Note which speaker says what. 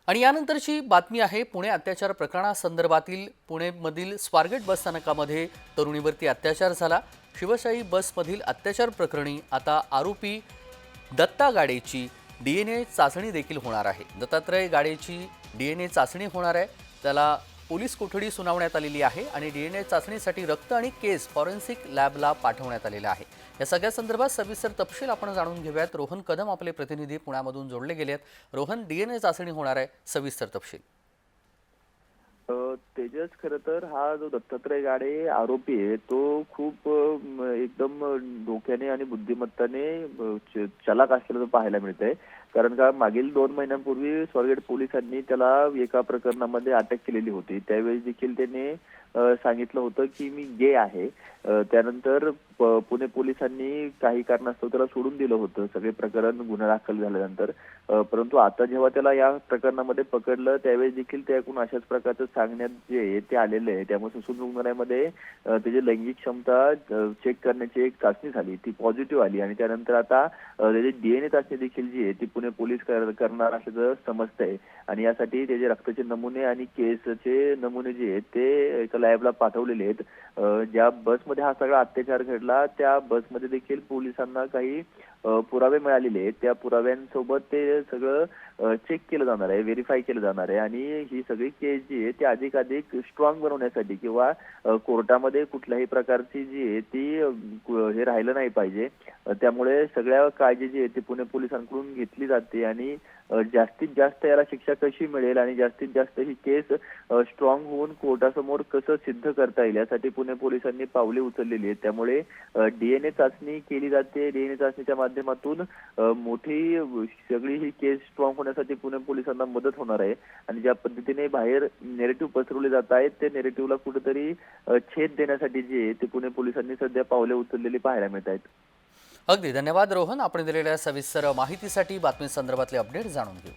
Speaker 1: आणि यानंतरची बातमी आहे पुणे अत्याचार प्रकरणासंदर्भातील पुणेमधील स्वारगेट बस स्थानकामध्ये तरुणीवरती अत्याचार झाला। शिवशाही बसमधील अत्याचार प्रकरणी आता आरोपी दत्ता गाडेची डीएनए चाचणी देखील होणार आहे। दत्तात्रय गाडेची डीएनए चाचणी होणार आहे। त्याला पोलीस कोठडी सुनावण्यात आलेली आहे आणि डीएनए चाचणीसाठी रक्त आणि केस फॉरेन्सिक लॅबला पाठवण्यात आलेला आहे। या सगळ्या संदर्भात सविस्तर तपशील आपण जाणून घेऊयात। रोहन कदम आपले प्रतिनिधी पुण्यामधून जोडले गेले आहेत। रोहन, डीएनए चाचणी होणार आहे, सविस्तर तपशील।
Speaker 2: तेजस, खरं तर हा जो दत्तात्रय गाडे आरोपी आहे तो खूप एकदम डोक्याने आणि बुद्धिमत्ताने चलाक असलेला पाहायला मिळतंय। कारण का मागील 2 महिन्यांपूर्वी स्वारगेट पोलिसांनी त्याला एका प्रकरणामध्ये अटक केलेली होती। त्यावेळी देखील त्याने सांगितलं होतं की मी गे आहे। त्यानंतर पुणे पोलिसांनी काही कारणास्तव त्याला सोडून दिलं होतं, सगळे प्रकरण गुन्हा दाखल झाल्यानंतर। परंतु आता जेव्हा त्याला या प्रकरणामध्ये पकडलं त्यावेळी देखील त्याकडून अशाच प्रकारचं सांगण्यात जे आहे ते आलेलं आहे। त्यामुळे ससून रुग्णालयामध्ये त्याची लैंगिक क्षमता चेक करण्याची एक चाचणी झाली, ती पॉझिटिव्ह आली आणि त्यानंतर आता त्याची डीएनए चाचणी देखील जी आहे ती पुणे पोलीस करणार असल्याचं समजतंय। आणि यासाठी त्याचे रक्ताचे नमुने आणि केसचे नमुने जे आहेत ते एका लॅबला पाठवलेले आहेत। ज्या बसमध्ये हा सगळा अत्याचार घडला त्या बसमध्ये देखील पोलिसांना काही पुरावे मिळालेले आहेत। त्या पुराव्यांसोबत ते सगळं चेक केलं जाणार आहे, व्हेरीफाय केलं जाणार आहे आणि ही सगळी केस जी आहे ती अधिकाधिक स्ट्रॉंग बनवण्यासाठी किंवा कोर्टामध्ये कुठल्याही प्रकारची जी आहे ती हे राहिलं नाही पाहिजे। त्यामुळे सगळ्या काळजी जी आहे ती पुणे पोलिसांकडून घेतली जाते आणि जास्तीत जास्त याला शिक्षा कशी मिळेल आणि जास्तीत जास्त ही केस स्ट्रॉंग होऊन कोर्टासमोर कसं सिद्ध करता येईल यासाठी पुणे पोलिसांनी पावले उचललेली आहेत। त्यामुळे डीएनए चाचणी केली जाते। डीएनए चाचणीच्या माध्यमातून मोठी सगळी ही केस स्ट्रॉंग होण्यासाठी पुणे पोलिसांना मदत होणार आहे। आणि ज्या पद्धतीने बाहेर नेरेटिव्ह पसरवले जात आहेत ते नेरेटिव्हला कुठेतरी छेद देण्यासाठी जे आहे ते पुणे पोलिसांनी सध्या पावले उचललेली पाहायला मिळत आहेत।
Speaker 1: अगदी धन्यवाद रोहन, आपण दिलेल्या सविस्तर माहितीसाठी। बातमी संदर्भातले अपडेट जाणून घेऊ।